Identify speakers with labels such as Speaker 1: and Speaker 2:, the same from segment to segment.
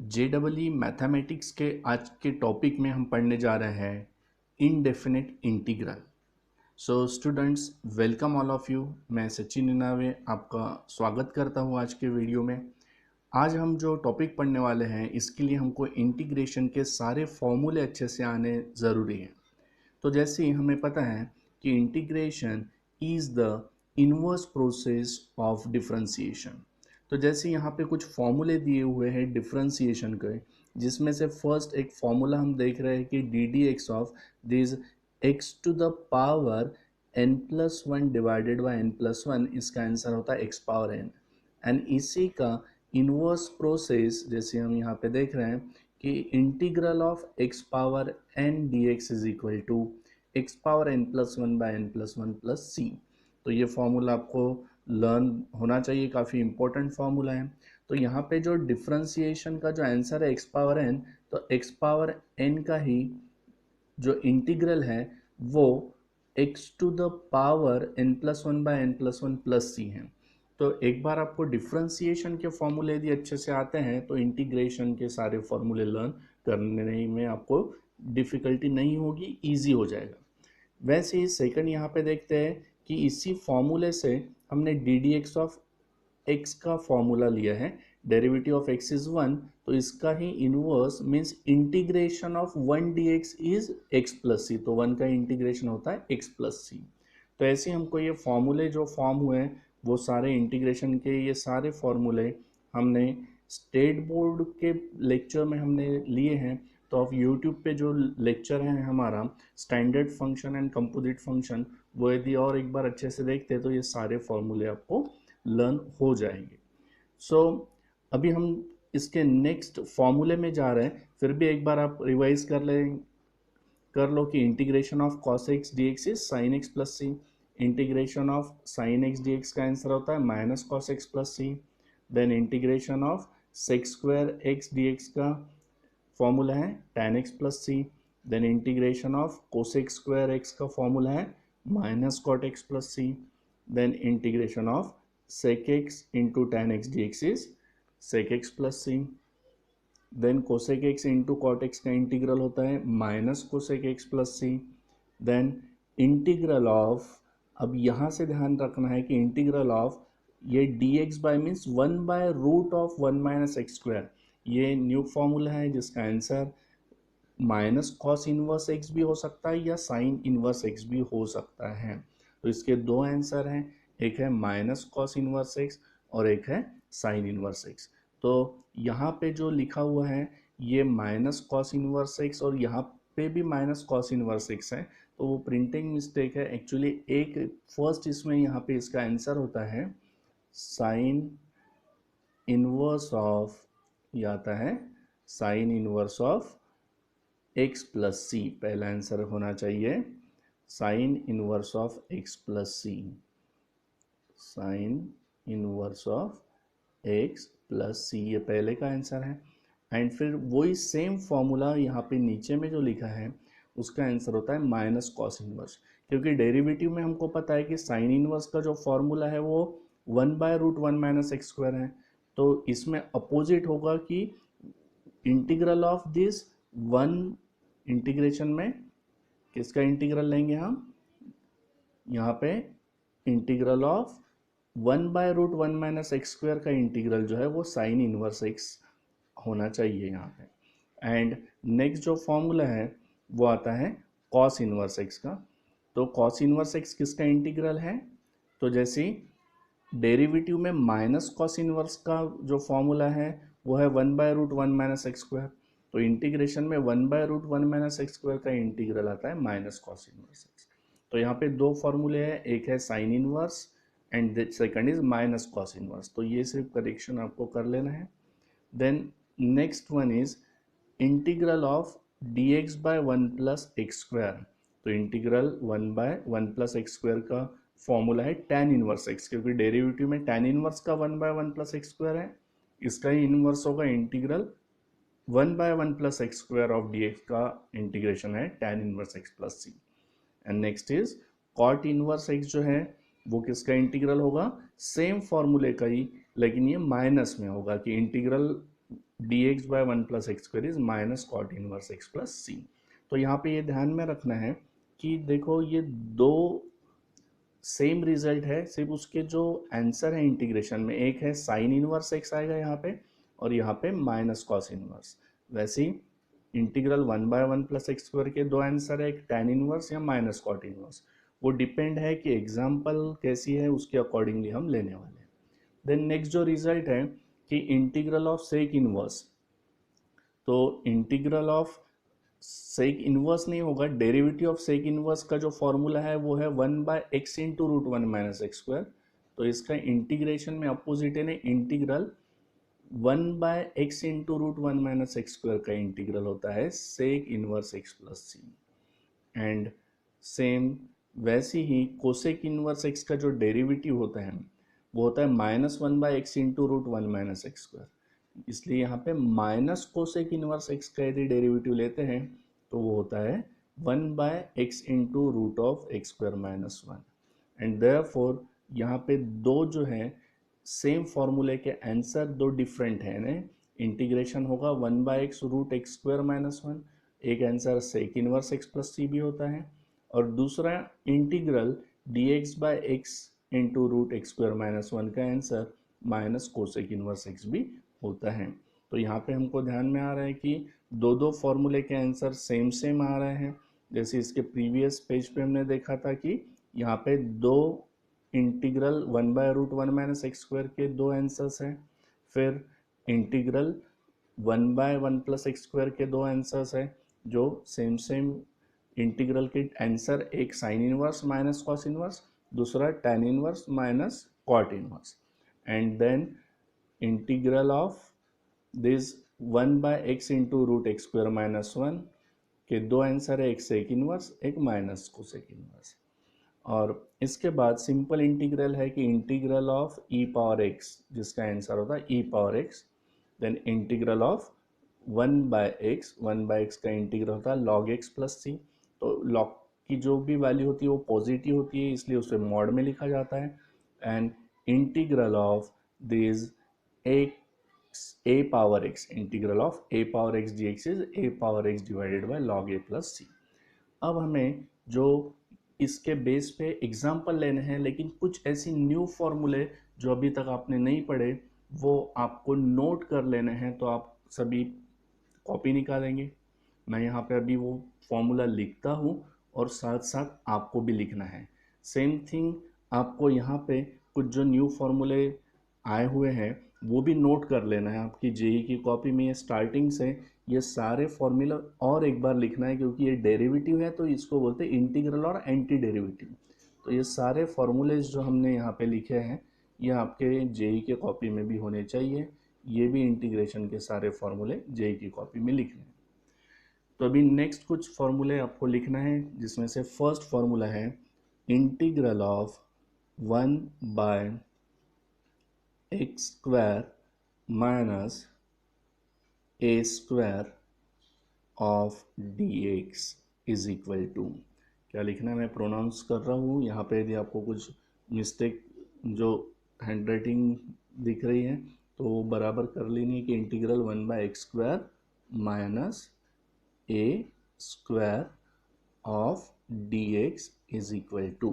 Speaker 1: JEE mathematics के आज के टॉपिक में हम पढ़ने जा रहे हैं indefinite integral. So students, welcome all of you. मैं सचिन इनावे आपका स्वागत करता हूँ आज के वीडियो में। आज हम जो टॉपिक पढ़ने वाले हैं इसके लिए हमको इंटीग्रेशन के सारे फॉर्मूले अच्छे से आने ज़रूरी हैं। तो जैसे ही हमें पता है कि integration is the inverse process of differentiation. तो जैसे यहाँ पे कुछ फॉर्मूले दिए हुए हैं डिफरेंशिएशन के, जिसमें से फर्स्ट एक फॉर्मूला हम देख रहे हैं कि d d x of this x to the power n plus one divided by n plus one, इसका आंसर होता है एक्स पावर n। एंड इसी का इनवर्स प्रोसेस जैसे हम यहाँ पे देख रहे हैं कि integral of x power n d x is equal to x power n plus one by n plus one plus सी। तो ये फॉर्मूला आपको लर्न होना चाहिए, काफ़ी इंपॉर्टेंट फॉर्मूला है। तो यहाँ पे जो डिफरेंशिएशन का जो आंसर है एक्स पावर n, तो एक्स पावर n का ही जो इंटीग्रल है वो x to the power n plus one by n plus one plus c है। तो एक बार आपको डिफरेंशिएशन के फॉर्मूले यदि अच्छे से आते हैं तो इंटीग्रेशन के सारे फॉर्मूले लर्न करने में आपको डिफ़िकल्टी नहीं होगी, ईजी हो जाएगा। वैसे ही सेकंड यहाँ पे देखते हैं कि इसी फॉर्मूले से हमने d d x of x का फॉर्मूला लिया है। Derivative of x is one, तो इसका ही inverse means integration of one d x is x plus सी। तो वन का इंटीग्रेशन होता है एक्स प्लस सी। तो ऐसे हमको ये फॉर्मूले जो फॉर्म हुए हैं वो सारे इंटीग्रेशन के, ये सारे फॉर्मूले हमने स्टेट बोर्ड के लेक्चर में हमने लिए हैं। तो आप यूट्यूब पे जो लेक्चर है हमारा standard function and composite function, वो यदि और एक बार अच्छे से देखते हैं तो ये सारे फॉर्मूले आपको लर्न हो जाएंगे। सो अभी हम इसके नेक्स्ट फॉर्मूले में जा रहे हैं, फिर भी एक बार आप रिवाइज कर लो कि integration of cos x d x is sine x plus c. Integration of sine x d x का आंसर होता है minus cos x plus c. Then integration of sec square x d x का formula है tan x plus c. Then integration of cosec square x का formula है minus cot x plus c. Then integration of sec x into tan x dx is sec x plus c। Then cosec x into cot x का integral होता है minus cosec x plus c। Then integral of, अब यहाँ से ध्यान रखना है कि इंटीग्रल ऑफ ये dx by means one by root of one minus x square, ये न्यू फॉर्मूला है जिसका answer minus cos inverse x भी हो सकता है या साइन इनवर्स एक्स भी हो सकता है। तो इसके दो आंसर हैं, एक है माइनस कॉस इनवर्स एक्स और एक है साइन इनवर्स एक्स। तो यहाँ पे जो लिखा हुआ है ये माइनस कॉस इनवर्स एक्स और यहाँ पे भी माइनस कॉस इनवर्स एक्स है, तो वो प्रिंटिंग मिस्टेक है एक्चुअली। एक फर्स्ट इसमें यहाँ पे इसका आंसर होता है साइन इनवर्स ऑफ, ये आता है sine inverse of x plus c, पहला आंसर होना चाहिए sine inverse of x plus c, sine inverse of x plus c, ये पहले का आंसर है। एंड फिर वही सेम फॉर्मूला यहाँ पे नीचे में जो लिखा है उसका आंसर होता है माइनस कॉस इनवर्स, क्योंकि डेरिवेटिव में हमको पता है कि साइन इनवर्स का जो फॉर्मूला है वो one by root one minus x square है। तो इसमें अपोजिट होगा कि integral of this one, integration में किसका इंटीग्रल लेंगे हम, यहाँ पे integral of one by root one minus x square का इंटीग्रल जो है वो साइन इनवर्स एक्स होना चाहिए यहाँ पे। एंड नेक्स्ट जो फॉर्मूला है वो आता है कॉस इनवर्स एक्स का। तो कॉस इनवर्स एक्स किसका इंटीग्रल है, तो जैसे डेरिवेटिव में माइनस कॉस इनवर्स का जो फॉर्मूला है वो है one by root one minus x square, तो इंटीग्रेशन में one by root one minus x square का इंटीग्रल आता है माइनस कॉस इनवर्स एक्स। तो यहाँ पे दो फॉर्मूले हैं, एक है sine inverse and second is minus cos inverse, तो ये सिर्फ करेक्शन आपको कर लेना है। Then next one is integral of d x by one plus x square. तो integral one by one plus x square का फॉर्मूला है tan इनवर्स एक्स, क्योंकि डेरिवेटिव में tan इनवर्स का one by one plus x square है, इसका ही inverse होगा integral one by one plus x square of d x का इंटीग्रेशन है tan inverse x plus c. And next is cot inverse x जो है वो किसका इंटीग्रल होगा, सेम फॉर्मूले का ही, लेकिन ये माइनस में होगा कि integral dx by 1 plus x square is minus cot inverse x plus सी। तो यहाँ पे ये ध्यान में रखना है कि देखो ये दो सेम रिजल्ट है, सिर्फ उसके जो आंसर है इंटीग्रेशन में, एक है साइन इनवर्स एक्स आएगा यहाँ पे और यहाँ पे माइनस कॉस इनवर्स। वैसे ही इंटीग्रल 1/1 प्लस एक्स स्क्वायर के दो आंसर है, एक tan इनवर्स या माइनस कॉट इनवर्स। वो डिपेंड है कि एग्जाम्पल कैसी है, उसके अकॉर्डिंगली हम लेने वाले हैं। देन नेक्स्ट जो रिजल्ट है कि इंटीग्रल ऑफ सेक इनवर्स, तो इंटीग्रल ऑफ सेक इनवर्स नहीं होगा, डेरिवेटिव ऑफ सेक इनवर्स का जो फॉर्मूला है वो है 1/x into root 1 minus x square. तो इसका इंटीग्रेशन में अपोजिट है, integral 1/x into root 1 minus x square का इंटीग्रल होता है sec inverse x plus c. And same वैसे ही कोसेक इनवर्स x का जो डेरिवेटिव होता है वो होता है -1/x into root 1 minus x square. इसलिए यहाँ पे माइनस कोसेक इनवर्स x का यदि डेरिवेटिव लेते हैं तो वो होता है 1/x into root of x square minus 1। And therefore यहाँ पे दो जो है सेम फॉर्मूले के आंसर दो डिफरेंट है ना। इंटीग्रेशन होगा 1/x root x square minus 1, एक answer sec inverse x plus c भी होता है, और दूसरा integral dx by x into root x square minus 1 का answer minus cosec inverse x भी होता है। तो यहाँ पे हमको ध्यान में आ रहा है कि दो दो फॉर्मूले के आंसर सेम सेम आ रहे हैं। जैसे इसके प्रीवियस पेज पे हमने देखा था कि यहाँ पे दो इंटीग्रल 1/√1 माइनस एक्स स्क्वायर के दो आंसर्स हैं, फिर इंटीग्रल 1/1 प्लस एक्स स्क्वायर के दो आंसर्स हैं जो सेम सेम इंटीग्रल के आंसर, एक sine inverse minus cos inverse, दूसरा tan inverse minus cot inverse. And then integral of this 1/x into root x square minus 1 के दो आंसर है, एक सेक इनवर्स एक माइनस कोसेक इनवर्स। और इसके बाद सिंपल इंटीग्रल है कि integral of e power x, जिसका आंसर होता है e power x. Then integral of 1/x का इंटीग्रल होता है लॉग एक्स प्लस सी। तो लॉग की जो भी वैल्यू होती है वो पॉजिटिव होती है, इसलिए उसे मॉड में लिखा जाता है। And integral of this a power x, integral of a power x d x is a power x divided by log a plus c. अब हमें जो इसके बेस पे एग्जाम्पल लेने हैं, लेकिन कुछ ऐसी न्यू फॉर्मूले जो अभी तक आपने नहीं पढ़े वो आपको नोट कर लेने हैं। तो आप सभी कॉपी निकालेंगे, मैं यहाँ पे अभी वो फॉर्मूला लिखता हूँ और साथ साथ आपको भी लिखना है। सेम थिंग आपको यहाँ पे कुछ जो न्यू फॉर्मूले आए हुए हैं वो भी नोट कर लेना है। आपकी जेई की कॉपी में ये स्टार्टिंग से ये सारे फॉर्मूला और एक बार लिखना है, क्योंकि ये डेरिवेटिव है तो इसको बोलते हैं इंटीग्रल और एंटी डेरिवेटिव। तो ये सारे फॉर्मूलेज जो हमने यहाँ पे लिखे हैं ये आपके जेई के कॉपी में भी होने चाहिए। ये भी इंटीग्रेशन के सारे फॉर्मूले जेई की कॉपी में लिखने हैं। तो अभी नेक्स्ट कुछ फॉर्मूले आपको लिखना है, जिसमें से फर्स्ट फॉर्मूला है integral of 1/x square minus a square of dx is equal to, क्या लिखना है मैं प्रोनाउंस कर रहा हूँ यहाँ पे। यदि आपको कुछ मिस्टेक जो हैंड राइटिंग दिख रही है तो वो बराबर कर लेनी है कि integral 1/x square minus a square of dx is equal to,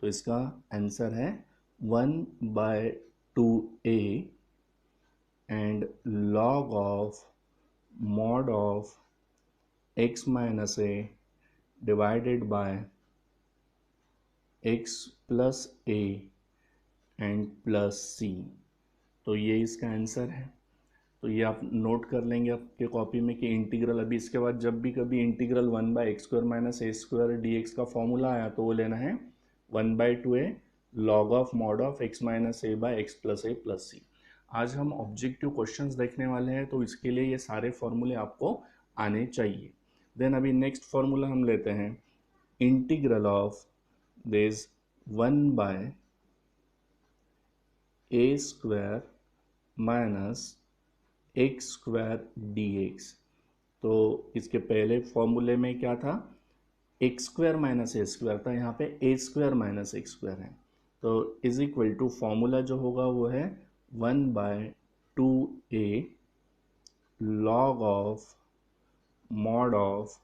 Speaker 1: तो इसका आंसर है 1/2a and log of mod of x minus a divided by x plus a and plus c। तो ये इसका आंसर है। तो ये आप नोट कर लेंगे आपके कॉपी में कि इंटीग्रल, अभी इसके बाद जब भी कभी integral 1/x square minus a square dx का फॉर्मूला आया तो वो लेना है 1/2a log of mod of x minus a by x plus a plus c. आज हम ऑब्जेक्टिव क्वेश्चंस देखने वाले हैं, तो इसके लिए ये सारे फॉर्मूले आपको आने चाहिए। देन अभी नेक्स्ट फॉर्मूला हम लेते हैं integral of this 1/a square minus x square dx। तो इसके पहले फॉर्मूले में क्या था, x square minus a square था, यहाँ पे ए स्क्वायर माइनस एक्स स्क्वायर है। तो इज इक्वल टू फॉर्मूला जो होगा वो है 1/2a log of mod of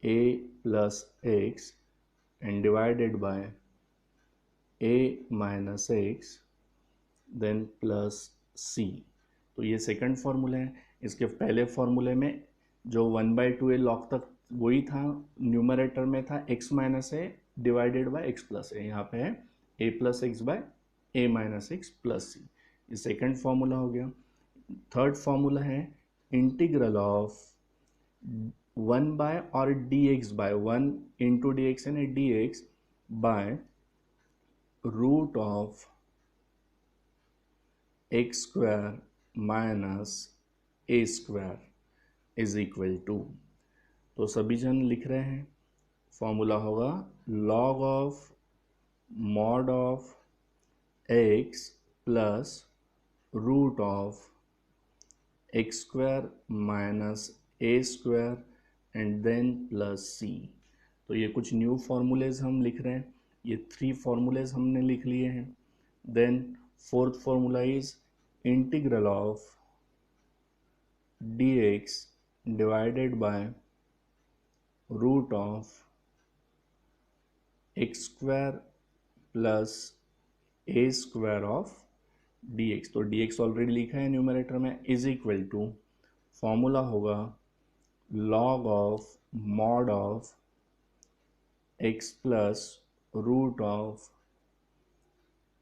Speaker 1: a plus x and divided by a minus x then plus सी। तो ये सेकंड फॉर्मूला है। इसके पहले फॉर्मूले में जो 1/2 ए लॉग तक वही था, न्यूमरेटर में था x minus a divided by x plus a, यहाँ पे है a plus x by a minus x plus c. ये सेकंड फॉर्मूला हो गया। थर्ड फॉर्मूला है इंटीग्रल ऑफ 1 बाय और dx by 1 into d x and d x by root of x square minus a square is equal to. तो सभी जन लिख रहे हैं, फॉर्मूला होगा log of mod of x plus root of x square minus a square and then plus सी। तो ये कुछ न्यू फॉर्मूलेज हम लिख रहे हैं, ये 3 फॉर्मूलेज हमने लिख लिए हैं। Then fourth formula is integral of dx divided by root of x square plus a square of dx। तो dx ऑलरेडी लिखा है न्यूमरेटर में, इज इक्वल टू फॉर्मूला होगा log of mod of x plus root of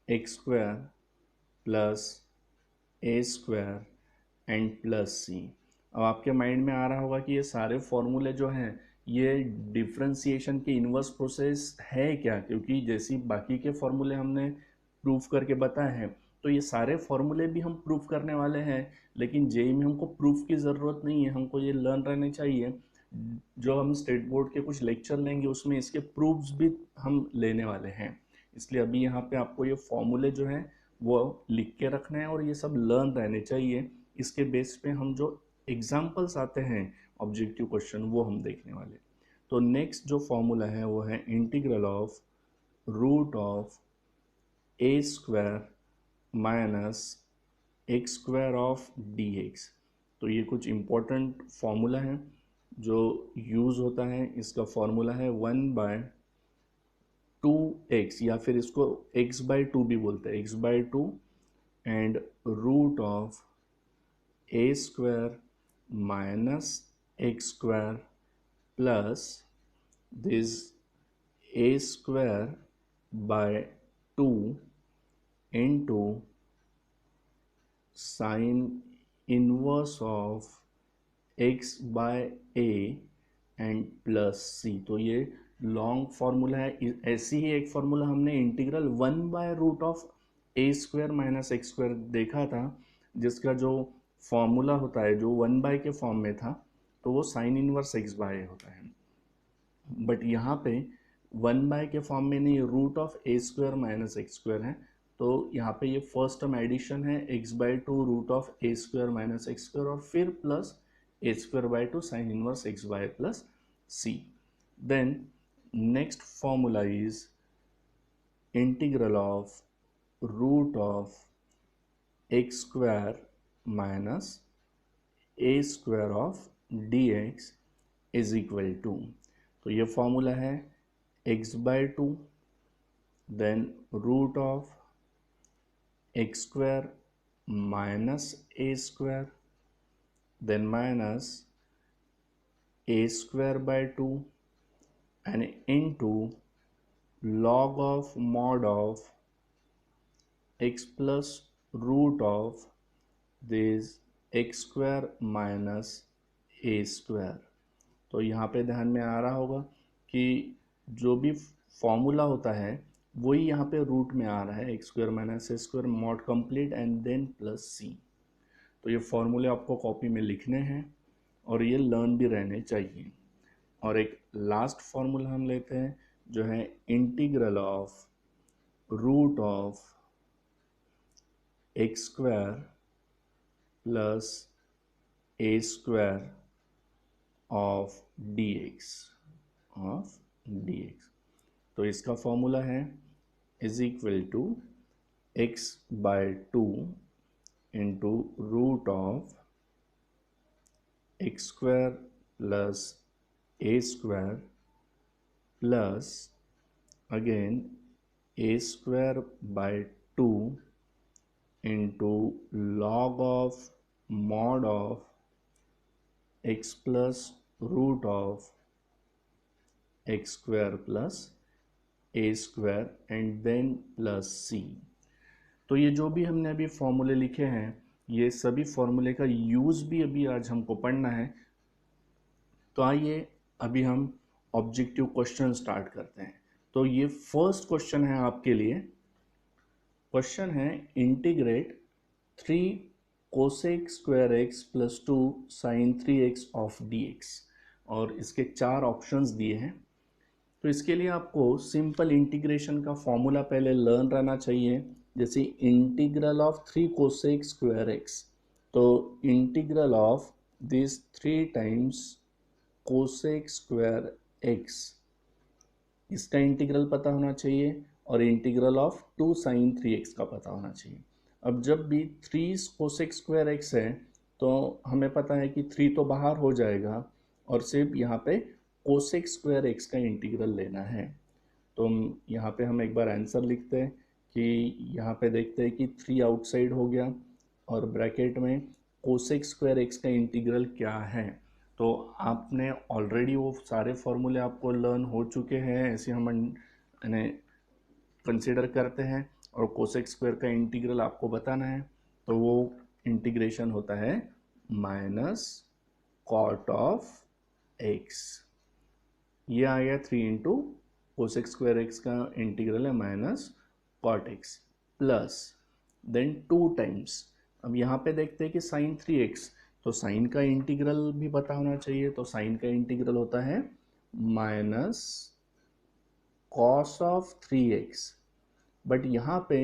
Speaker 1: x square plus a square and plus c. अब आपके mind में आ रहा होगा कि ये सारे फॉर्मूले जो हैं ये डिफ्रेंसिएशन की इन्वर्स प्रोसेस है क्या, क्योंकि जैसी बाकी के फॉर्मूले हमने प्रूफ करके बताए हैं तो ये सारे फॉर्मूले भी हम प्रूफ करने वाले हैं। लेकिन जेई में हमको प्रूफ की ज़रूरत नहीं है, हमको ये लर्न रहने चाहिए। जो हम स्टेट बोर्ड के कुछ लेक्चर लेंगे उसमें इसके प्रूफ्स भी हम लेने वाले हैं। इसलिए अभी यहाँ पे आपको ये फॉर्मूले जो हैं वो लिख के रखना है और ये सब लर्न रहने चाहिए। इसके बेस पे हम जो एग्जाम्पल्स आते हैं ऑब्जेक्टिव क्वेश्चन वो हम देखने वाले। तो नेक्स्ट जो फॉर्मूला है वो है integral of root of a square minus x square of d x. तो ये कुछ इम्पोर्टेंट फॉर्मूला है जो यूज़ होता है। इसका फॉर्मूला है 1/2x या फिर इसको x/2 भी बोलते हैं, x/2 and root of a square minus x square plus this a square by 2 into sine inverse of x by a and plus सी। तो ये लॉन्ग फार्मूला है। ऐसी ही एक फार्मूला हमने इंटीग्रल 1/रूट of a square minus x square देखा था, जिसका जो फॉर्मूला होता है जो 1/, के फॉर्म में था, तो वो साइन इनवर्स x/a होता है। बट यहाँ पे 1/, के फॉर्म में नहीं, root of a square minus x square है। तो यहाँ पे ये फर्स्ट टर्म एडिशन है x/2 root of a square minus x square और फिर plus a square by 2 sine inverse x/a plus c. Then next formula is integral of root of x square minus a square of d x is equal to. तो ये formula है x/2 then root of x square minus a square then minus a square by 2 and into log of mod of x plus root of this x square minus a square। तो यहाँ पे ध्यान में आ रहा होगा कि जो भी फॉर्मूला होता है वही यहाँ पे रूट में आ रहा है, x square minus a square mod complete and then plus सी। तो ये फॉर्मूले आपको कॉपी में लिखने हैं और ये लर्न भी रहने चाहिए। और एक लास्ट फॉर्मूला हम लेते हैं जो है integral of root of x square plus a square of d x. तो इसका फॉर्मूला है is equal to x/2 into root of x square plus a square plus again a square by 2 into log of mod of x plus root of x square plus a square and then plus c। तो ये जो भी हमने अभी फॉर्मूले लिखे हैं, ये सभी फॉर्मूले का यूज़ भी अभी आज हमको पढ़ना है। तो आइए अभी हम ऑब्जेक्टिव क्वेश्चन स्टार्ट करते हैं। तो ये फर्स्ट क्वेश्चन है आपके लिए। क्वेश्चन है integrate 3 cosec square x plus 2 sine 3x of dx, और इसके 4 ऑप्शंस दिए हैं। तो इसके लिए आपको सिंपल इंटीग्रेशन का फॉर्मूला पहले लर्न रहना चाहिए। जैसे integral of 3 cosec square x, तो integral of this 3 times cosec square x, इसका इंटीग्रल पता होना चाहिए, और इंटीग्रल ऑफ 2 साइन 3x का पता होना चाहिए। अब जब भी 3 कोसेक स्क्वायर एक्स है तो हमें पता है कि 3 तो बाहर हो जाएगा और सिर्फ यहाँ पे कोसेक स्क्वायर एक्स का इंटीग्रल लेना है। तो यहाँ पे हम एक बार आंसर लिखते हैं कि यहाँ पे देखते हैं कि 3 आउटसाइड हो गया और ब्रैकेट में कोसेक स्क्वायर एक्स का इंटीग्रल क्या है। तो आपने ऑलरेडी वो सारे फॉर्मूले आपको लर्न हो चुके हैं, ऐसे हम इन्हें कंसिडर करते हैं, और कोसेक स्क्वायर का इंटीग्रल आपको बताना है। तो वो इंटीग्रेशन होता है माइनस कॉट ऑफ एक्स। ये आ गया 3 इंटू कोसेक स्क्वायर एक्स का इंटीग्रल है minus cot x plus then 2 times. अब यहाँ पे देखते हैं कि साइन 3x, तो साइन का इंटीग्रल भी पता होना चाहिए। तो साइन का इंटीग्रल होता है minus cos of 3x, but यहाँ पे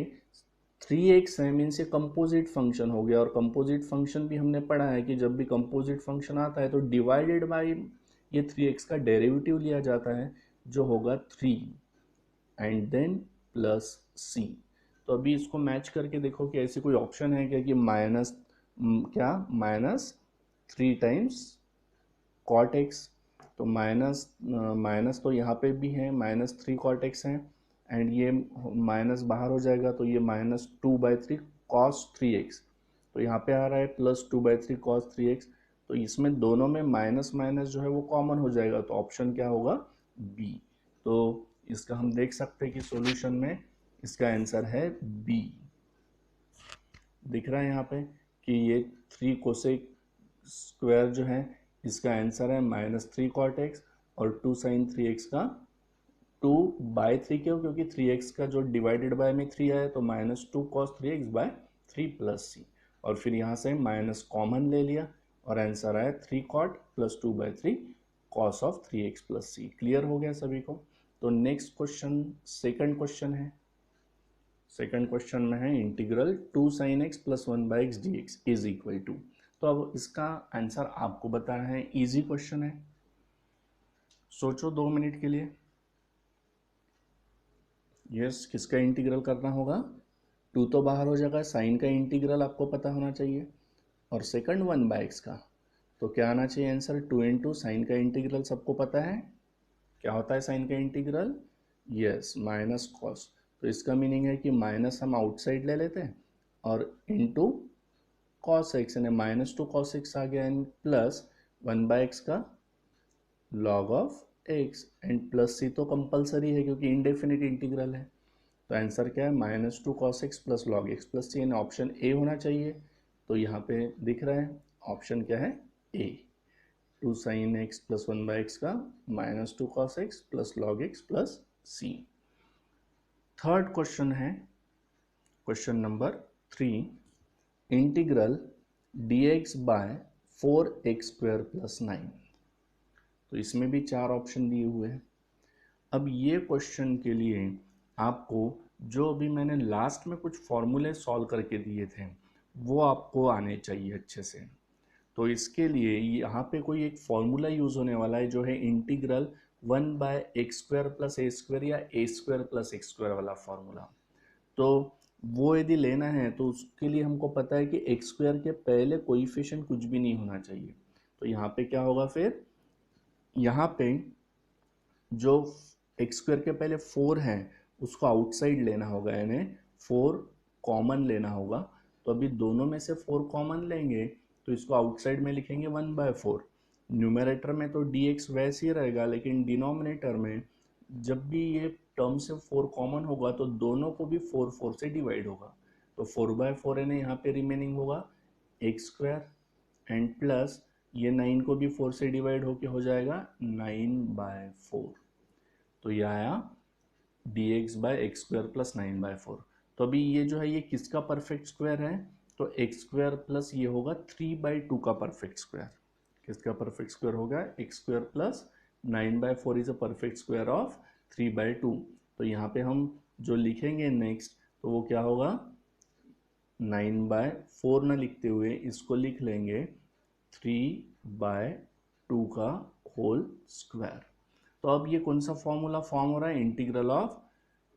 Speaker 1: 3x है मीन्स ये कंपोजिट फंक्शन हो गया, और कंपोजिट फंक्शन भी हमने पढ़ा है कि जब भी कंपोजिट फंक्शन आता है तो डिवाइडेड बाय ये 3x का डेरिवेटिव लिया जाता है जो होगा 3 एंड देन प्लस c। तो अभी इसको मैच करके देखो कि ऐसे कोई ऑप्शन है क्या कि minus minus 3 times cot x. तो माइनस तो यहाँ पे भी है, माइनस 3 कॉट एक्स है, एंड ये माइनस बाहर हो जाएगा तो ये माइनस 2/3 कॉस 3x। तो यहाँ पे आ रहा है प्लस 2/3 कॉस 3x। तो इसमें दोनों में माइनस माइनस जो है वो कॉमन हो जाएगा, तो ऑप्शन क्या होगा बी। तो इसका हम देख सकते हैं कि सॉल्यूशन में इसका आंसर है बी। दिख रहा है यहाँ पे कि ये 3 कोसेक स्क्वायर जो है इसका आंसर है माइनस 3 कॉट एक्स, और 2 साइन 3x का 2/3 क्यों, क्योंकि 3x का जो डिवाइडेड बाय में 3 आया तो minus 2 cos 3x by 3 plus c, और फिर यहाँ से माइनस कॉमन ले लिया और आंसर आया 3 cot plus 2/3 cos of 3x plus c. Clear हो गया सभी को। तो नेक्स्ट क्वेश्चन सेकंड क्वेश्चन है। सेकंड क्वेश्चन में है integral 2 sine x plus 1/x dx is equal to. तो अब इसका आंसर आपको बताना है, इजी क्वेश्चन है, सोचो 2 मिनट के लिए। यस, किसका इंटीग्रल करना होगा, 2 तो बाहर हो जाएगा, साइन का इंटीग्रल आपको पता होना चाहिए, और सेकंड 1/x का। तो क्या आना चाहिए आंसर, 2 इंटू साइन का इंटीग्रल सबको पता है क्या होता है साइन का इंटीग्रल, यस माइनस कॉस। तो इसका मीनिंग है कि माइनस हम आउटसाइड ले लेते हैं और इंटू कॉस एक्स, यानी माइनस 2 कॉस एक्स आ गया, एंड प्लस 1/x का log of x, and plus सी तो कंपलसरी है क्योंकि इनडेफिनिट इंटीग्रल है। तो आंसर क्या है minus 2 cos x plus log x plus c, यानी ऑप्शन ए होना चाहिए। तो यहाँ पे दिख रहा है ऑप्शन क्या है ए, 2 साइन एक्स प्लस 1/x का minus 2 cos x plus log x plus c. Third question है question number 3, integral dx by 4x² plus 9। तो इसमें भी 4 ऑप्शन दिए हुए हैं। अब ये क्वेश्चन के लिए आपको जो अभी मैंने लास्ट में कुछ फॉर्मूले सॉल्व करके दिए थे वो आपको आने चाहिए अच्छे से। तो इसके लिए यहाँ पे कोई एक फॉर्मूला यूज़ होने वाला है जो है इंटीग्रल 1/x² प्लस a² या a² प्लस x² वाला फॉर्मूला। तो वो यदि लेना है तो उसके लिए हमको पता है कि x² के पहले कोएफिशिएंट कुछ भी नहीं होना चाहिए। तो यहाँ पे क्या होगा फिर, यहाँ पे जो एक्स स्क्वायर के पहले 4 है उसको आउटसाइड लेना होगा, यानी 4 कॉमन लेना होगा। तो अभी दोनों में से 4 कॉमन लेंगे तो इसको आउटसाइड में लिखेंगे 1/4। न्यूमरेटर में तो dx वैसे ही रहेगा, लेकिन डिनोमिनेटर में जब भी ये टर्म से 4 कॉमन होगा तो दोनों को भी 4 से डिवाइड होगा। तो 4/4 यानी यहाँ पे रिमेनिंग होगा एक्स स्क्वायर एंड प्लस ये 9 को भी 4 से डिवाइड होके हो जाएगा 9/4। तो ये आया dx by x square plus 9/4। तो अभी ये जो है ये किसका परफेक्ट स्क्वायर है, तो एक्स स्क्वायर प्लस ये होगा 3/2 का परफेक्ट स्क्वायर। किसका परफेक्ट स्क्वायर होगा, x square plus 9/4 is a perfect square of 3/2। तो यहाँ पे हम जो लिखेंगे नेक्स्ट तो वो क्या होगा, 9/4 ना लिखते हुए इसको लिख लेंगे 3/2 का होल स्क्वायर। तो अब ये कौन सा फॉर्मूला फॉर्म हो रहा है, integral of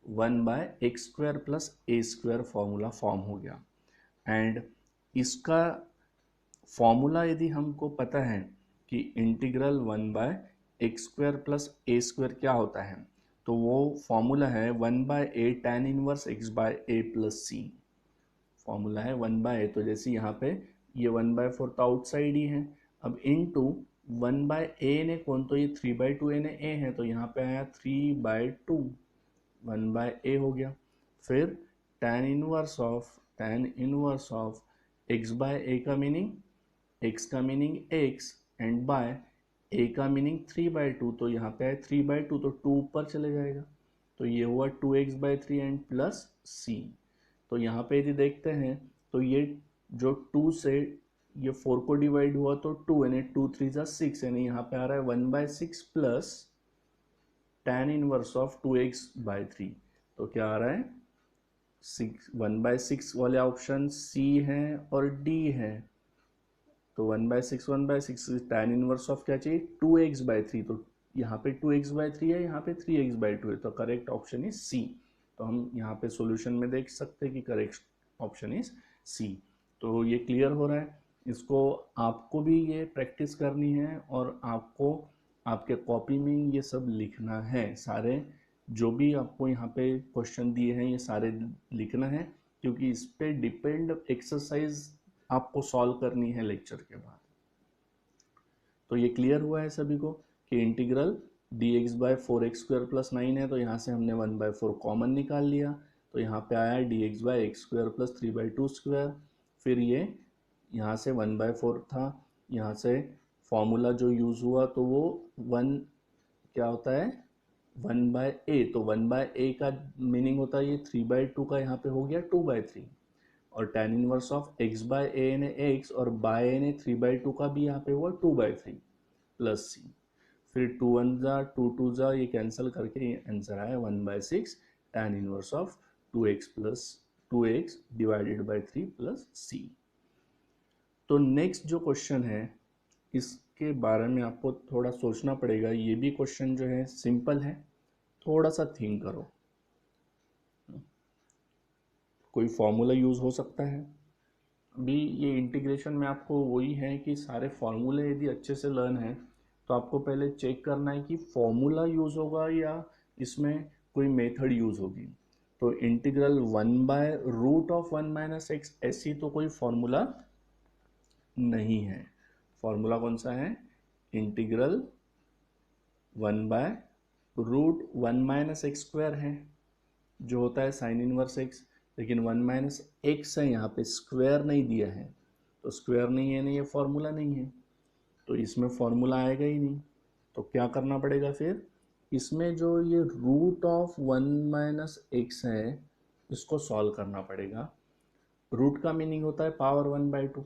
Speaker 1: 1/x square plus a square formula form हो गया। एंड इसका फॉर्मूला यदि हमको पता है कि integral 1/x square plus a square क्या होता है, तो वो फॉर्मूला है 1/a tan inverse x by a plus c. Formula है 1/a, तो जैसे यहाँ पे ये 1/4 तो आउटसाइड ही है, अब इनटू 1/a ने कौन, तो ये 3/2 ने a है, तो यहाँ पे आया 3/2 1/a हो गया। फिर tan inverse of x by a का मीनिंग, x का meaning x and by a का मीनिंग 3/2, तो यहाँ पे है 3/2 तो 2 ऊपर चले जाएगा, तो ये हुआ 2x/3 एंड प्लस c। तो यहाँ पे यदि देखते हैं तो ये जो 2 से ये 4 को डिवाइड हुआ तो 2 यानी 2 3 जा 6, यानी यहाँ पे आ रहा है 1/6 plus tan inverse of 2x/3। तो क्या आ रहा है 1/6 वाले ऑप्शन C है और D है। तो 1/6 tan इनवर्स ऑफ क्या चाहिए 2x/3, तो यहाँ पे 2x/3 है, यहाँ पे 3x/2 है, तो करेक्ट ऑप्शन इज C। तो हम यहाँ पे सॉल्यूशन में देख सकते हैं कि करेक्ट ऑप्शन इज C। तो ये क्लियर हो रहा है, इसको आपको भी ये प्रैक्टिस करनी है और आपको आपके कॉपी में ये सब लिखना है। सारे जो भी आपको यहाँ पे क्वेश्चन दिए हैं ये सारे लिखना है, क्योंकि इस पे डिपेंड एक्सरसाइज आपको सॉल्व करनी है लेक्चर के बाद। तो ये क्लियर हुआ है सभी को कि इंटीग्रल dx/4x स्क्वायर प्लस 9 है, तो यहाँ से हमने 1/4 कॉमन निकाल लिया, तो यहाँ पे आया dx/x स्क्वायर प्लस 3/2 स्क्वायर। फिर ये यहाँ से 1/4 था, यहाँ से फॉर्मूला जो यूज़ हुआ तो वो 1 क्या होता है 1/a, तो 1/a का मीनिंग होता है ये 3/2 का यहाँ पे हो गया 2/3, और tan inverse of x by a ने x और बाय ए ने 3/2 का भी यहाँ पे हुआ 2/3 प्लस c। फिर 2 1 जा 2 2 जा ये कैंसिल करके ये आंसर आया 1/6 tan inverse of 2x divided by 3 plus c। तो नेक्स्ट जो क्वेश्चन है इसके बारे में आपको थोड़ा सोचना पड़ेगा। ये भी क्वेश्चन जो है सिंपल है, थोड़ा सा थिंक करो। कोई फॉर्मूला यूज़ हो सकता है। अभी ये इंटीग्रेशन में आपको वही है कि सारे फॉर्मूले यदि अच्छे से लर्न है तो आपको पहले चेक करना है कि फॉर्मूला यूज़ होगा या इसमें कोई मेथड यूज़ होगी। तो इंटीग्रल 1/√(1 - x) ऐसी तो कोई फॉर्मूला नहीं है। फॉर्मूला कौन सा है, इंटीग्रल 1/√(1 - x) स्क्वायर है जो होता है साइन इनवर्स x, लेकिन 1 - x है, यहाँ पे स्क्वायर नहीं दिया है, तो स्क्वायर नहीं है ना, ये फॉर्मूला नहीं है, तो इसमें फॉर्मूला आएगा ही नहीं। तो क्या करना पड़ेगा फिर, इसमें जो ये √(1 - x) है इसको सॉल्व करना पड़ेगा। रूट का मीनिंग होता है पावर 1/2,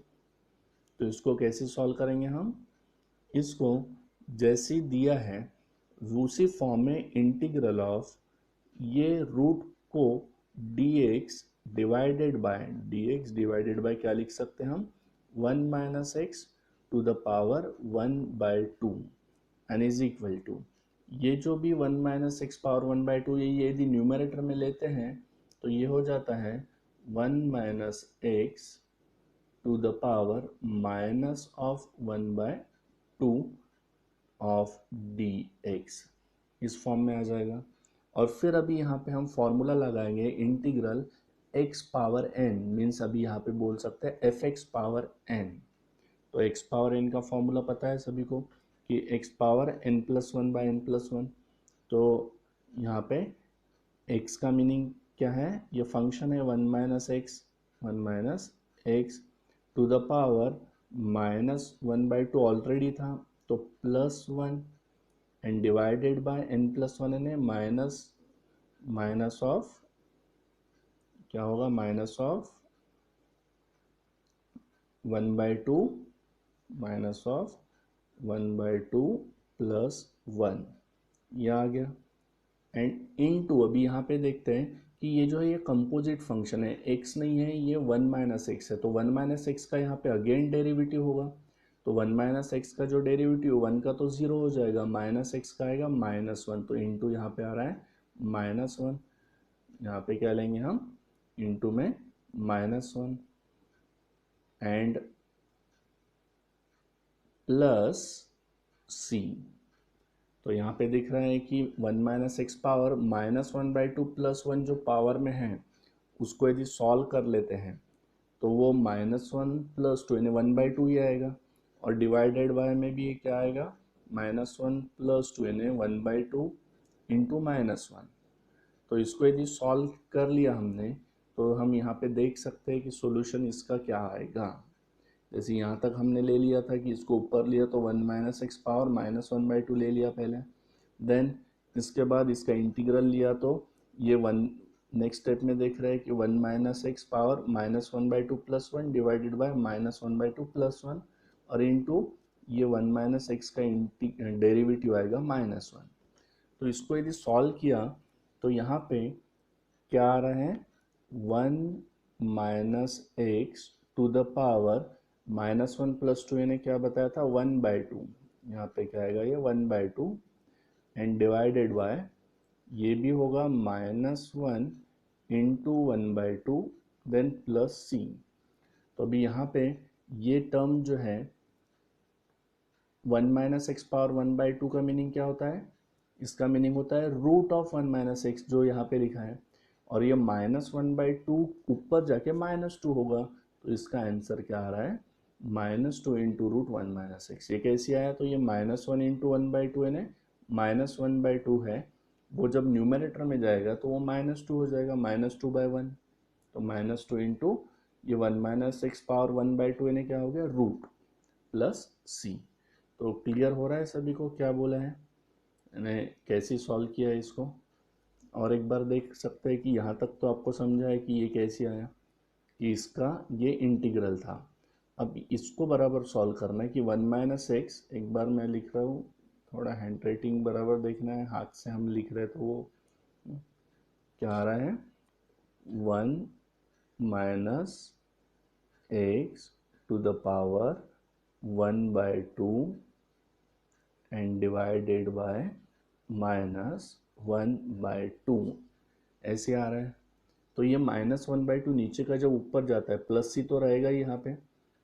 Speaker 1: तो इसको कैसे सॉल्व करेंगे हम, इसको जैसे दिया है उसी फॉर्म में इंटीग्रल ऑफ ये रूट को dx डिवाइडेड बाय क्या लिख सकते हैं हम 1 - x to the power 1/2 and is equal to, ये जो भी 1 - x पावर 1/2 ये यदि न्यूमरेटर में लेते हैं तो ये हो जाता है 1 - x to the power minus of 1/2। To of d x, इस फॉर्म में आ जाएगा। और फिर अभी यहाँ पे हम फॉर्मूला लगाएंगे integral x power n, means अभी यहाँ पे बोल सकते हैं एफ एक्स पावर एन। तो एक्स पावर एन का फॉर्मूला पता है सभी को कि x power n plus one by n plus one. तो यहाँ पे एक्स का मीनिंग क्या है, ये फंक्शन है one minus x to the power minus one by two already था तो plus one and divided by n plus one n है माइनस ऑफ क्या होगा, minus of one by two minus of one by two plus one, ये आ गया। And in to अभी यहाँ पे देखते हैं कि ये जो है ये कंपोजिट फंक्शन है, एक्स नहीं है, ये वन माइनस एक्स है। तो वन माइनस एक्स का यहाँ पे अगेन डेरिवेटिव होगा, तो वन माइनस एक्स का जो डेरिवेटिव वन का तो जीरो हो जाएगा, माइनस एक्स का आएगा माइनस वन। तो इंटू यहाँ पे आ रहा है माइनस वन, यहाँ पे क्या लेंगे हम, इंटू में माइनस वन एंड प्लस सी। तो यहाँ पे दिख रहा है कि one minus x power minus one by two plus one जो पावर में है उसको यदि सॉल्व कर लेते हैं तो वो माइनस वन प्लस टू यानी वन बाई टू ही आएगा। और डिवाइडेड बाय में भी क्या आएगा, माइनस वन प्लस टू यानी one by two into minus one. तो इसको यदि सॉल्व कर लिया हमने तो हम यहाँ पे देख सकते हैं कि सॉल्यूशन इसका क्या आएगा। जैसे यहाँ तक हमने ले लिया था कि इसको ऊपर लिया तो one minus x power minus one by to ले लिया पहले, देन इसके बाद इसका इंटीग्रल लिया तो ये वन, नेक्स्ट स्टेप में देख रहे हैं कि one minus x power minus one by two plus one divided by minus one by two plus one और इंटू ये वन माइनस एक्स का डेरिवेटिव आएगा माइनस वन। तो इसको यदि सॉल्व किया तो यहाँ पे क्या आ रहा है, one minus x to the power minus one plus two यानी क्या बताया था वन बाई टू, यहाँ पे क्या आएगा ये one by two and divided by ये भी होगा minus one into one by two then plus सी। तो अभी यहाँ पे ये टर्म जो है one minus x power one by two का मीनिंग क्या होता है, इसका मीनिंग होता है root of one minus x जो यहाँ पे लिखा है, और ये माइनस वन बाई टू ऊपर जाके माइनस टू होगा। तो इसका आंसर क्या आ रहा है, minus two into root one minus x. ये कैसे आया, तो ये minus one into one by two है, माइनस वन बाई टू है, वो जब न्यूमरेटर में जाएगा तो वो माइनस टू हो जाएगा, माइनस टू बाई वन। तो माइनस टू इंटू ये one minus x power one by to यानी क्या हो गया रूट प्लस सी। तो क्लियर हो रहा है सभी को क्या बोला है, मैंने कैसे सॉल्व किया है इसको। और एक बार देख सकते हैं कि यहाँ तक तो आपको समझा है कि ये कैसे आया, कि इसका ये इंटीग्रल था। अब इसको बराबर सॉल्व करना है कि वन माइनस एक्स, एक बार मैं लिख रहा हूँ, थोड़ा हैंड राइटिंग बराबर देखना है, हाथ से हम लिख रहे तो वो क्या आ रहा है, one minus x to the power one by two and divided by minus one by two, ऐसे आ रहा है। तो ये माइनस वन बाई टू नीचे का जब ऊपर जाता है प्लस सी तो रहेगा ही, यहाँ पे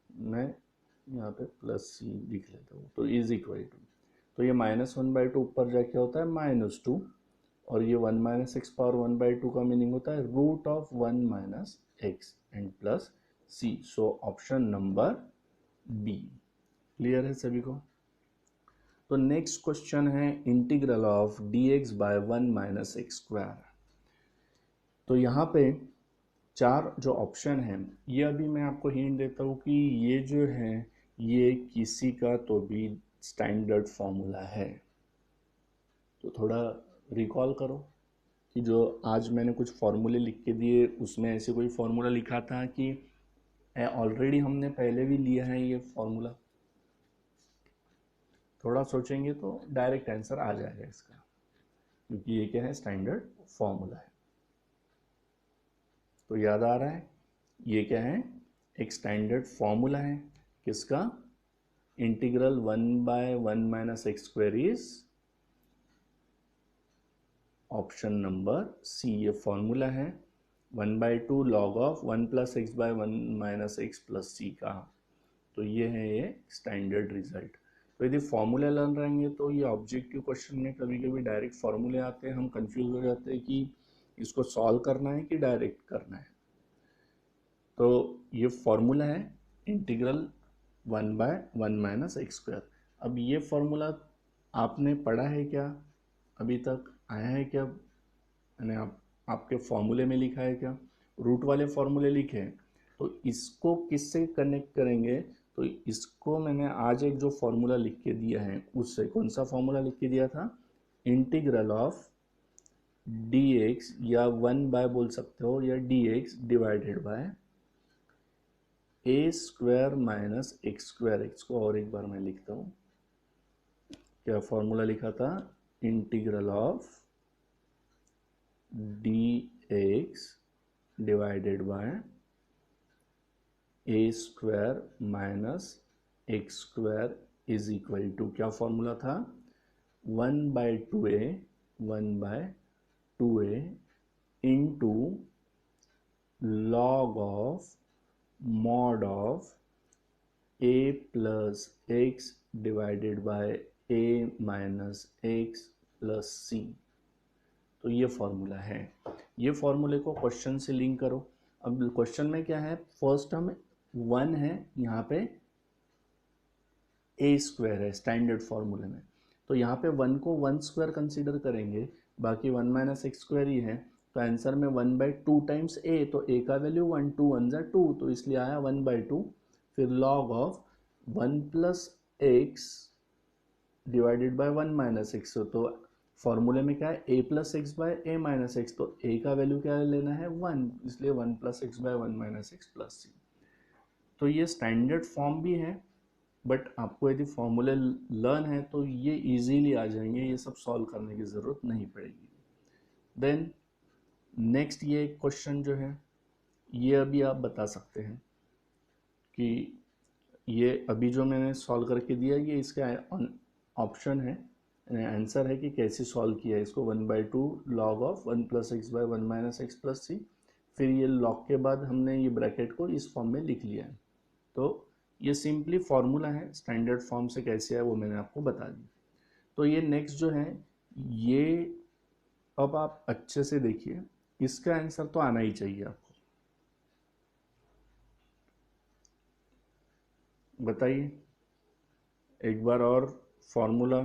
Speaker 1: मैं यहाँ पे प्लस सी लिख लेता हूँ, तो इज इक्वल टू, तो ये माइनस वन बाई टू ऊपर जाके होता है माइनस टू, और ये one minus x power one by two का मीनिंग होता है root of one minus x and plus c. So option number b. Clear है सभी को। तो नेक्स्ट क्वेश्चन है integral of d x by one minus x square. तो यहाँ पे चार जो ऑप्शन है, ये अभी मैं आपको हिंट देता हूँ कि ये जो है ये किसी का तो भी स्टैंडर्ड फॉर्मूला है। तो थोड़ा रिकॉल करो कि जो आज मैंने कुछ फॉर्मूले लिख के दिए उसमें ऐसे कोई फॉर्मूला लिखा था कि ऑलरेडी हमने पहले भी लिया है ये फॉर्मूला। थोड़ा सोचेंगे तो डायरेक्ट आंसर आ जाएगा इसका, क्योंकि ये क्या है, स्टैंडर्ड फॉर्मूला है। तो याद आ रहा है ये क्या है, एक स्टैंडर्ड फॉर्मूला है किसका, integral one by one minus x square is option number C. ये फॉर्मूला है one by two log of one plus x by one minus x plus C का। तो ये है ये स्टैंडर्ड रिजल्ट। तो यदि फॉर्मूले लर्न रहेंगे तो ये ऑब्जेक्टिव क्वेश्चन में कभी कभी डायरेक्ट फॉर्मूले आते हैं, हम कंफ्यूज हो जाते हैं कि इसको सॉल्व करना है कि डायरेक्ट करना है। तो ये फॉर्मूला है इंटीग्रल 1/1 - x²। अब ये फॉर्मूला आपने पढ़ा है क्या, अभी तक आया है क्या, यानी आपके फॉर्मूले में लिखा है क्या, रूट वाले फॉर्मूले लिखे हैं। तो इसको किससे कनेक्ट करेंगे, तो इसको मैंने आज एक जो फॉर्मूला लिख के दिया है उससे, कौन सा फॉर्मूला लिख के दिया था, इंटीग्रल ऑफ dx या 1 बोल सकते हो, या dx divided by a² - x²। इसको और एक बार मैं लिखता हूँ, क्या फॉर्मूला लिखा था, integral of dx divided by a² - x² is equal to, क्या फॉर्मूला था, 1/2a 1/2a into log of mod of a plus x divided by a minus x plus c। तो ये फॉर्मूला है। ये फॉर्मूले को क्वेश्चन से लिंक करो। अब क्वेश्चन में क्या है, फर्स्ट टर्म 1 है, यहाँ पे a² है स्टैंडर्ड फॉर्मूले में, तो यहाँ पे 1 को 1² कंसीडर करेंगे, बाकी 1 - x² ही है। तो आंसर में 1/2 टाइम्स a, तो a का वैल्यू 1, 2 1 ज़ा 2, तो इसलिए आया 1/2। फिर log of 1 plus x divided by 1 - x, तो फॉर्मूले में क्या है, a plus x by a minus x, तो a का वैल्यू क्या लेना है 1, इसलिए 1 plus x by 1 minus x plus c। तो ये स्टैंडर्ड फॉर्म भी है, बट आपको यदि फॉर्मूले लर्न है तो ये इजीली आ जाएंगे, ये सब सॉल्व करने की ज़रूरत नहीं पड़ेगी। देन नेक्स्ट ये क्वेश्चन जो है, ये अभी आप बता सकते हैं कि ये अभी जो मैंने सॉल्व करके दिया, ये इसका ऑप्शन है, आंसर है कि कैसे सॉल्व किया है इसको, 1/2 log of 1 plus x by 1 minus x plus C. फिर ये लॉग के बाद हमने ये ब्रैकेट को इस फॉर्म में लिख लिया है। तो ये सिंपली फॉर्मूला है, स्टैंडर्ड फॉर्म से कैसे है वो मैंने आपको बता दी। तो ये नेक्स्ट जो है, ये अब आप अच्छे से देखिए, इसका आंसर तो आना ही चाहिए आपको। बताइए एक बार और, फॉर्मूला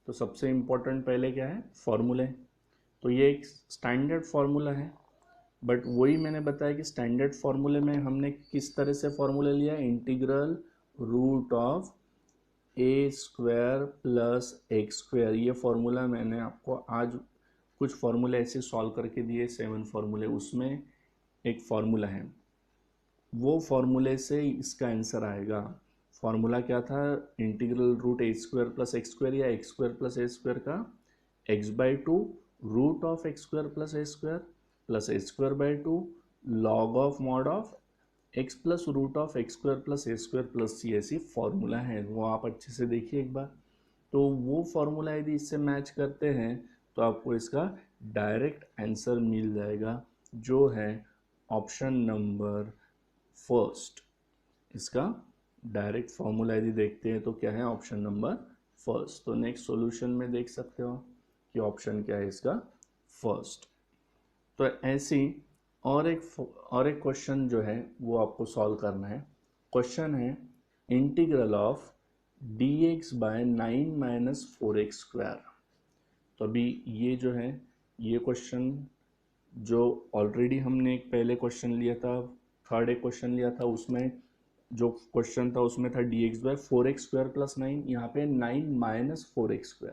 Speaker 1: तो सबसे इम्पोर्टेंट पहले क्या है, फॉर्मूले। तो ये एक स्टैंडर्ड फॉर्मूला है, बट वही मैंने बताया कि स्टैंडर्ड फॉर्मूले में हमने किस तरह से फॉर्मूला लिया, integral root of a² plus x²। ये फॉर्मूला मैंने आपको आज कुछ फॉर्मूले ऐसे सॉल्व करके दिए, 7 फॉर्मूले, उसमें एक फॉर्मूला है, वो फॉर्मूले से इसका आंसर आएगा। फॉर्मूला क्या था, integral root a² plus x² या x² प्लस a² का x/2 root of x² plus a² plus a²/2 log of mod of x plus root of x² plus a² plus c। ऐसी formula है, वो आप अच्छे से देखिए एक बार। तो वो फॉर्मूला यदि इससे मैच करते हैं तो आपको इसका डायरेक्ट आंसर मिल जाएगा, जो है ऑप्शन नंबर फर्स्ट। इसका डायरेक्ट फॉर्मूला यदि देखते हैं तो क्या है, ऑप्शन नंबर फर्स्ट। तो नेक्स्ट सॉल्यूशन में देख सकते हो कि ऑप्शन क्या है इसका, फर्स्ट। तो ऐसी और एक क्वेश्चन जो है वो आपको सॉल्व करना है। क्वेश्चन है integral of dx bye 9 - 4x²। तो अभी ये जो है, ये क्वेश्चन जो ऑलरेडी हमने एक पहले क्वेश्चन लिया था, थर्ड एक क्वेश्चन लिया था, उसमें जो क्वेश्चन था उसमें था dx बाय 4x² प्लस 9, यहाँ पे 9 माइनस 4x²,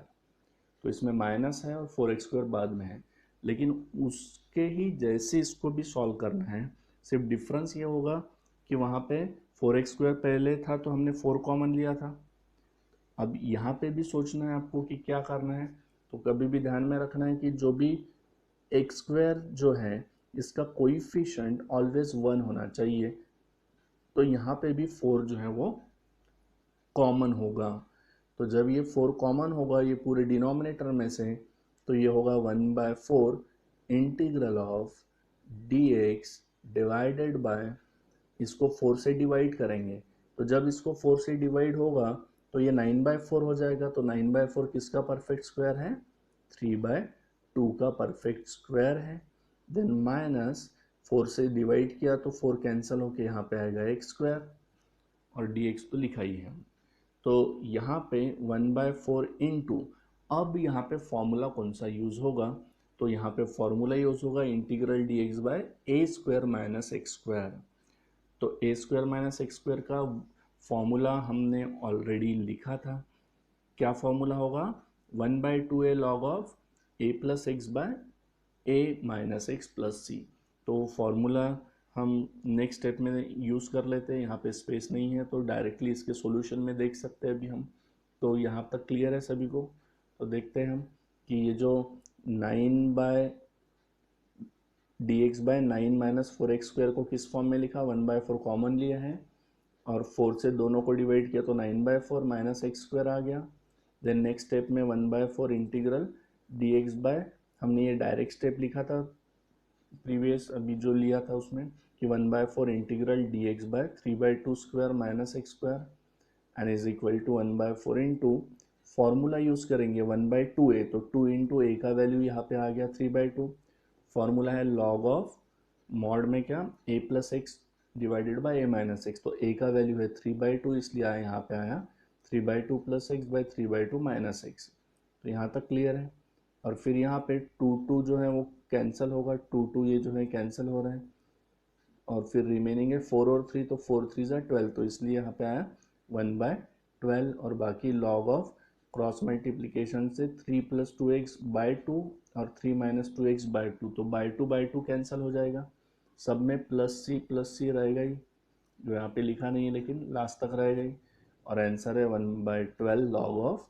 Speaker 1: तो इसमें माइनस है और 4x² बाद में है। लेकिन उसके ही जैसे इसको भी सॉल्व करना है, सिर्फ डिफरेंस ये होगा कि वहाँ पे 4x² पहले था तो हमने 4 कॉमन लिया था। अब यहाँ पे भी सोचना है आपको कि क्या करना है, तो कभी भी ध्यान में रखना है कि जो भी x² जो है इसका कोइफिशिएंट ऑलवेज 1 होना चाहिए। तो यहाँ पे भी 4 जो है वो कॉमन होगा। तो जब ये 4 कॉमन होगा ये पूरे डिनोमिनेटर में से, तो ये होगा 1/4 integral of dx divided bye, इसको 4 से डिवाइड करेंगे, तो जब इसको 4 से डिवाइड होगा तो ये 9/4 हो जाएगा। तो 9/4 किसका परफेक्ट स्क्वायर है? 3/2 का परफेक्ट स्क्वायर है। देन माइनस 4 से डिवाइड किया तो 4 कैंसिल होके यहाँ पे आएगा एक्स स्क्वायर, और dx तो लिखा ही है हम। तो यहाँ पे 1/4 इंटू, अब यहाँ पे फॉर्मूला कौन सा यूज होगा? तो यहाँ पे फॉर्मूला यूज होगा integral dx by a square minus x square. तो a square minus x square का फॉर्मूला हमने ऑलरेडी लिखा था। क्या फॉर्मूला होगा? 1/2a log of a plus x by a minus x plus सी। तो फॉर्मूला हम नेक्स्ट स्टेप में यूज़ कर लेते हैं। यहाँ पे स्पेस नहीं है तो डायरेक्टली इसके सॉल्यूशन में देख सकते हैं अभी हम। तो यहाँ तक क्लियर है सभी को? तो देखते हैं हम कि ये जो 9/9 माइनस 4x स्क्वायर को किस फॉर्म में लिखा? 1/4 कॉमन लिया है और 4 से दोनों को डिवाइड किया तो 9/4 माइनस एक्स स्क्वायर आ गया। देन नेक्स्ट स्टेप में 1/4 इंटीग्रल dx बाय, हमने ये डायरेक्ट स्टेप लिखा था प्रीवियस अभी जो लिया था उसमें, कि 1/4 integral dx by 3/2 square minus x square and is equal to 1/4 into, formula use करेंगे 1/2a, तो 2 इंटू ए का वैल्यू यहाँ पे आ गया 3/2। फॉर्मूला है लॉग ऑफ मॉड में क्या, a plus x divided by A minus x. तो a का वैल्यू है 3/2, इसलिए आया यहाँ पे आया 3/2 plus x by 3/2 minus x. तो यहाँ तक क्लियर है। और फिर यहाँ पे 2 जो है वो कैंसिल होगा, 2 ये जो है कैंसिल हो रहा है, और फिर रिमेनिंग है 4 और 3, तो 4 3 ज़ा 12, तो इसलिए यहाँ पे आया 1/12। और बाकी लॉग ऑफ क्रॉस मल्टीप्लीकेशन से 3 प्लस 2x बाई 2 और 3 माइनस 2x बाई 2, तो बाई टू कैंसिल हो जाएगा। सब में प्लस सी रहेगा ही, जो यहाँ पे लिखा नहीं है लेकिन लास्ट तक रहेगा ही। और आंसर है 1/12 log of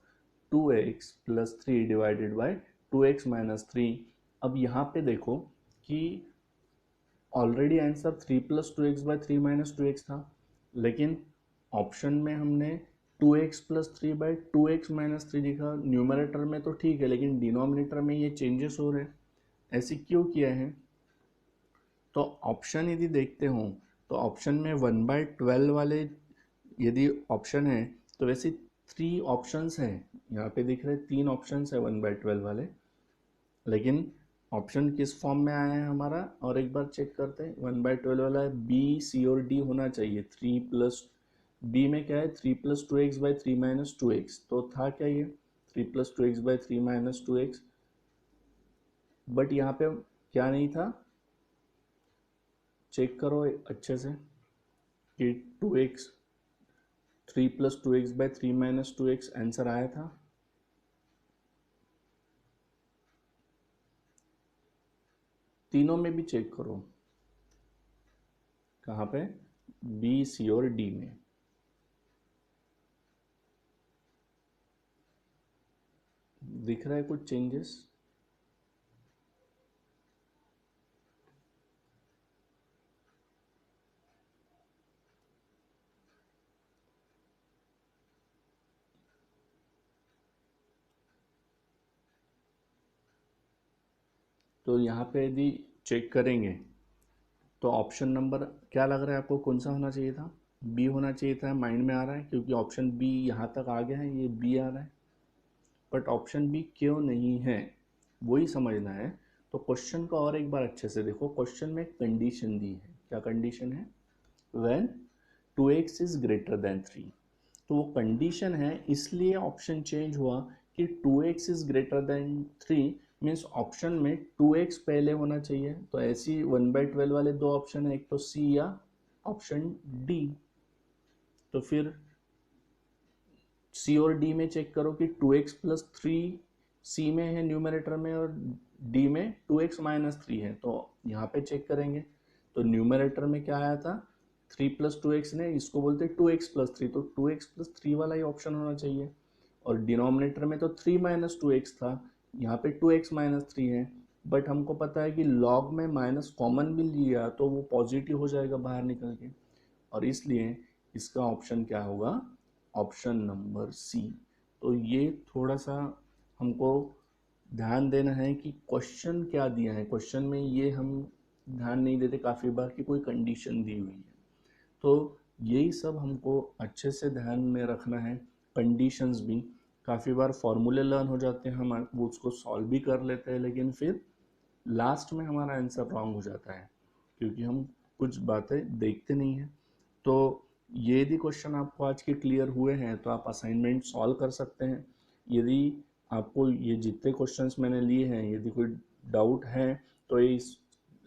Speaker 1: 2x plus 3 divided by 2x minus 3। अब यहाँ पे देखो कि already answer 3 plus 2x by 3 minus 2x था, लेकिन ऑप्शन में हमने 2x plus 3 by 2x minus 3 लिखा। न्यूमरेटर में तो ठीक है, लेकिन डिनोमिनेटर में ये चेंजेस हो रहे हैं। ऐसे क्यों किया है? तो ऑप्शन यदि देखते हो तो ऑप्शन में 1/12 वाले यदि ऑप्शन है तो वैसे 3 ऑप्शंस हैं, यहाँ पे दिख रहे 3 ऑप्शंस है 1/12 वाले, लेकिन ऑप्शन किस फॉर्म में आया है हमारा, और एक बार चेक करते हैं। 1/12 वाला है बी, सी और डी होना चाहिए। 3 प्लस, बी में क्या है 3 plus 2x by 3 minus 2x, तो था क्या ये 3 plus 2x by 3 minus 2x, but यहाँ पे क्या नहीं था, चेक करो अच्छे से कि 2x 3 plus 2x by 3 minus 2x answer आया था। तीनों में भी चेक करो, कहाँ पे, बी, सी और डी में। दिख रहा है कुछ चेंजेस? तो यहाँ पे यदि चेक करेंगे तो ऑप्शन नंबर क्या लग रहा है आपको, कौन सा होना चाहिए था? बी होना चाहिए था। माइंड में आ रहा है क्योंकि ऑप्शन बी यहाँ तक आ गया है, ये बी आ रहा है, बट ऑप्शन बी क्यों नहीं है वही समझना है। तो क्वेश्चन को और एक बार अच्छे से देखो। क्वेश्चन में कंडीशन दी है। क्या कंडीशन है? When 2x is greater than 3। तो वो कंडीशन है, इसलिए ऑप्शन चेंज हुआ कि 2x is greater than 3, means option में 2x पहले होना चाहिए। तो ऐसी 1/12 वाले दो ऑप्शन है, एक तो सी या ऑप्शन डी। तो फिर सी और डी में चेक करो कि 2x प्लस 3 सी में है न्यूमरेटर में, और डी में 2x माइनस 3 है। तो यहाँ पे चेक करेंगे तो न्यूमरेटर में क्या आया था 3 प्लस 2x, ने इसको बोलते 2x प्लस 3, तो 2x प्लस 3 वाला ही ऑप्शन होना चाहिए। और डिनोमिनेटर में तो 3 माइनस 2x था, यहाँ पे 2x माइनस 3 है, बट हमको पता है कि लॉग में माइनस कॉमन भी लिया तो वो पॉजिटिव हो जाएगा बाहर निकल के, और इसलिए इसका ऑप्शन क्या होगा, ऑप्शन नंबर सी। तो ये थोड़ा सा हमको ध्यान देना है कि क्वेश्चन क्या दिया है। क्वेश्चन में ये हम ध्यान नहीं देते काफ़ी बार कि कोई कंडीशन दी हुई है, तो यही सब हमको अच्छे से ध्यान में रखना है। कंडीशंस भी, काफ़ी बार फॉर्मूले लर्न हो जाते हैं, हम वो उसको सॉल्व भी कर लेते हैं, लेकिन फिर लास्ट में हमारा आंसर रॉन्ग हो जाता है क्योंकि हम कुछ बातें देखते नहीं हैं। तो ये यदि क्वेश्चन आपको आज के क्लियर हुए हैं तो आप असाइनमेंट सॉल्व कर सकते हैं। यदि आपको ये जितने क्वेश्चंस मैंने लिए हैं यदि कोई डाउट है तो इस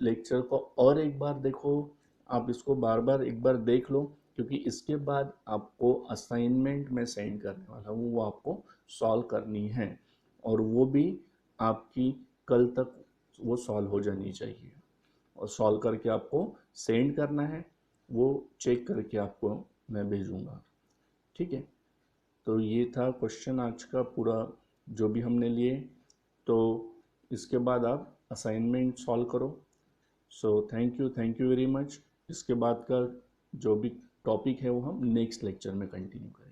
Speaker 1: लेक्चर को और एक बार देखो, आप इसको बार बार एक बार देख लो, क्योंकि इसके बाद आपको असाइनमेंट में सेंड करने वाला हूँ, वो आपको सॉल्व करनी है और वो भी आपकी कल तक वो सॉल्व हो जानी चाहिए और सॉल्व करके आपको सेंड करना है, वो चेक करके आपको मैं भेजूँगा। ठीक है, तो ये था क्वेश्चन आज का पूरा जो भी हमने लिए। तो इसके बाद आप असाइनमेंट सॉल्व करो। So thank you very much. इसके बाद का जो भी टॉपिक है वो हम नेक्स्ट लेक्चर में कंटिन्यू करेंगे।